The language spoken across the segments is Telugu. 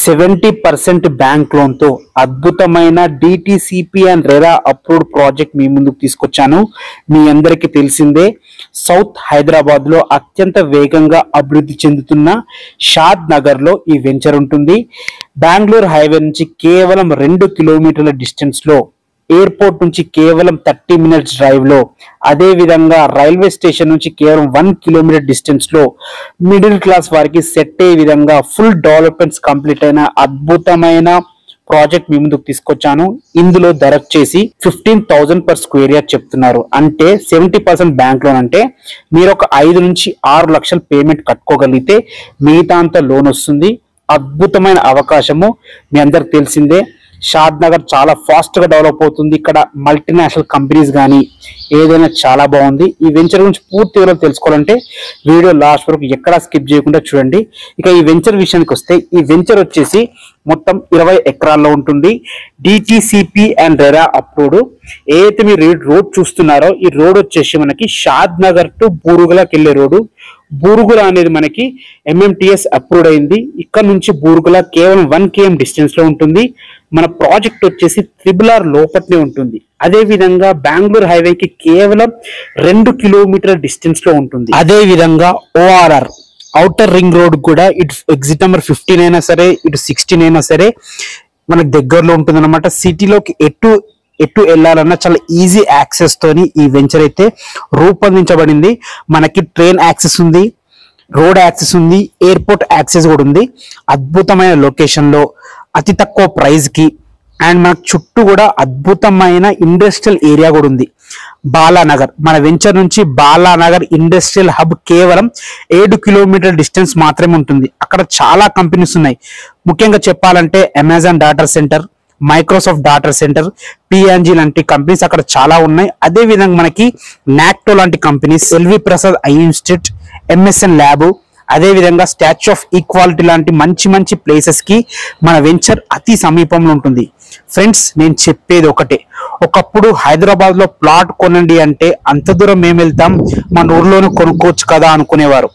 70% బ్యాంక్ లోన్ తో అద్భుతమైన DTCP and RERA approved project మీ ముందుకు తీసుకొచ్చాను. మీ అందరికీ తెలిసిందే, సౌత్ హైదరాబాద్ లో అత్యంత వేగంగా అభివృద్ధి చెందుతున్న షాద్ నగర్ లో ఈ వెంచర్ ఉంటుంది. బెంగళూరు హైవే నుంచి కేవలం 2 కిలోమీటర్ల డిస్టెన్స్ లో, ఎయిర్పోర్ట్ నుంచి కేవలం 30 మినిట్స్ డ్రైవ్ లో, అదే విధంగా రైల్వే స్టేషన్ నుంచి కేవలం 1 కిలోమీటర్ డిస్టెన్స్ లో మిడిల్ క్లాస్ వారికి సెట్ అయ్యే విధంగా ఫుల్ డెవలప్మెంట్స్ కంప్లీట్ అయిన అద్భుతమైన ప్రాజెక్ట్ మీ ముందుకు తీసుకొచ్చాను. ఇందులో ధర వచ్చేసి 15,000 per స్క్వేర్ యార్డ్ చెప్తున్నారు. అంటే 70% బ్యాంక్ లోన్, అంటే మీరు ఒక 5 నుంచి 6 లక్షలు పేమెంట్ కట్టుకోగలిగితే మిగతా అంతా లోన్ వస్తుంది. అద్భుతమైన అవకాశము. మీ అందరికి తెలిసిందే, షాద్ నగర్ చాలా ఫాస్ట్ గా డెవలప్ అవుతుంది. ఇక్కడ మల్టీనేషనల్ కంపెనీస్ కానీ ఏదైనా చాలా బాగుంది. ఈ వెంచర్ గురించి పూర్తి వివరాలు తెలుసుకోవాలంటే వీడియో లాస్ట్ వరకు ఎక్కడా స్కిప్ చేయకుండా చూడండి. ఇక ఈ వెంచర్ విషయానికి వస్తే, ఈ వెంచర్ వచ్చేసి మొత్తం 20 ఎకరాల్లో ఉంటుంది. DTCP and RERA approved. ఏదైతే మీరు రోడ్ చూస్తున్నారో, ఈ రోడ్ వచ్చేసి మనకి షాద్ నగర్ టు బూరుగులకి వెళ్ళే రోడ్డు. బూరుగుల అనేది మనకి MMTS అప్రూవ్డ్ అయింది. ఇక్కడ నుంచి బూరుగుల కేవలం 1 km డిస్టెన్స్ లో ఉంటుంది. మన ప్రాజెక్ట్ వచ్చేసి RRR లోపట్నే ఉంటుంది. అదే విధంగా బెంగళూరు హైవేకి కేవలం 2 కిలోమీటర్ల డిస్టెన్స్ లో ఉంటుంది. అదే విధంగా ORR ఔటర్ రింగ్ రోడ్ కూడా ఇటు ఎగ్జిట్ నెంబర్ 15 అయినా సరే, ఇటు 16 అయినా సరే మనకు దగ్గరలో ఉంటుంది అనమాట. సిటీలోకి ఎటు వెళ్ళాలన్నా చాలా ఈజీ యాక్సెస్ తోని ఈ వెంచర్ అయితే రూపొందించబడింది. మనకి ట్రైన్ యాక్సెస్ ఉంది, రోడ్ యాక్సెస్ ఉంది, ఎయిర్పోర్ట్ యాక్సెస్ కూడా ఉంది. అద్భుతమైన లొకేషన్ లో, అతి తక్కువ ప్రైస్ కి, అండ్ మనకు చుట్టూ కూడా అద్భుతమైన ఇండస్ట్రియల్ ఏరియా కూడా ఉంది. బాలానగర్, మన వెంచర్ నుంచి బాలానగర్ ఇండస్ట్రియల్ హబ్ కేవలం 7 కిలోమీటర్ డిస్టెన్స్ మాత్రమే ఉంటుంది. అక్కడ చాలా కంపెనీస్ ఉన్నాయి. ముఖ్యంగా చెప్పాలంటే Amazon data centre, Microsoft data centre, P&G లాంటి కంపెనీస్ అక్కడ చాలా ఉన్నాయి. అదే విధంగా మనకి నాక్టో లాంటి companies, LV Prasad I institute, MSN lab, అదే విధంగా స్టాచ్యూ ఆఫ్ ఈక్వాలిటీ లాంటి మంచి ప్లేసెస్ కి మన వెంచర్ అతి సమీపంలో ఉంటుంది. ఫ్రెండ్స్, నేను చెప్పేది ఒకటే, ఒకప్పుడు హైదరాబాద్ లో ప్లాట్ కొనండి అంటే అంత దూరం మేము వెళ్తాం, మన ఊర్లోనే కొనుక్కోవచ్చు కదా అనుకునేవారు.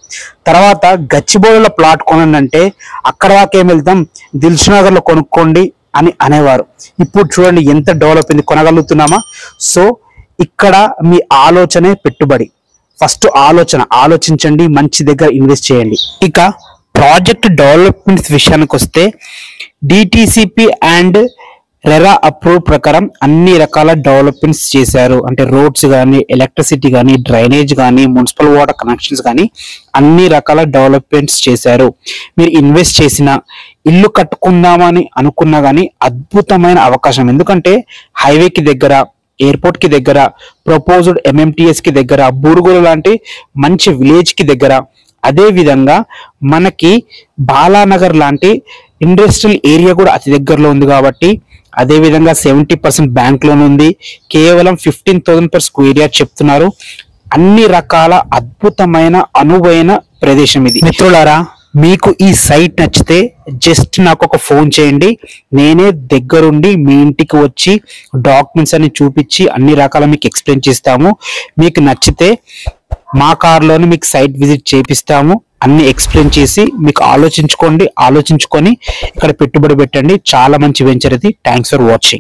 తర్వాత గచ్చిబౌలిలో ప్లాట్ కొనండి అంటే అక్కడ దాకా ఏం వెళ్తాం, దిల్సుఖ్నగర్ లో కొనుక్కోండి అని అనేవారు. ఇప్పుడు చూడండి ఎంత డెవలప్ అయింది, కొనగలుగుతున్నామా? సో ఇక్కడ మీ ఆలోచనే పెట్టుబడి. ఫస్ట్ ఆలోచించండి, మంచి దగ్గర ఇన్వెస్ట్ చేయండి. ఇక ప్రాజెక్ట్ డెవలప్మెంట్ విషయానికి వస్తే, డిటిసిపి అండ్ రెరా అప్రూవ్ ప్రకారం అన్ని రకాల డెవలప్మెంట్స్ చేశారు. అంటే రోడ్స్ కానీ, ఎలక్ట్రిసిటీ కానీ, డ్రైనేజ్ కానీ, మున్సిపల్ వాటర్ కనెక్షన్స్ కానీ అన్ని రకాల డెవలప్మెంట్స్ చేశారు. మీరు ఇన్వెస్ట్ చేసిన, ఇల్లు కట్టుకుందామని అనుకున్నా కానీ అద్భుతమైన అవకాశం. ఎందుకంటే హైవేకి దగ్గర, ఎయిర్పోర్ట్ కి దగ్గర, ప్రపోజ్డ్ MMTS కి దగ్గర, బూరుగుల లాంటి మంచి విలేజ్ కి దగ్గర, అదే విధంగా మనకి బాలానగర్ లాంటి ఇండస్ట్రియల్ ఏరియా కూడా అతి దగ్గరలో ఉంది. కాబట్టి అదే విధంగా 70% బ్యాంక్ లోన్ ఉంది. కేవలం 15,000 per స్క్వేర్ యార్డ్ చెప్తున్నారు. అన్ని రకాల అద్భుతమైన అనువైన ప్రదేశం ఇది. మిత్రులారా, మీకు ఈ సైట్ నచ్చితే జస్ట్ నాకు ఒక ఫోన్ చేయండి. నేనే దగ్గరుండి మీ ఇంటికి వచ్చి డాక్యుమెంట్స్ అన్ని చూపించి అన్ని రకాల మీకు ఎక్స్ప్లెయిన్ చేస్తాము. మీకు నచ్చితే మా కార్లోనే మీకు సైట్ విజిట్ చేపిస్తాము. అన్ని ఎక్స్ప్లెయిన్ చేసి మీకు ఆలోచించుకొని ఇక్కడ పెట్టుబడి పెట్టండి. చాలా మంచి వెంచర్ ఇది. Thanks for watching.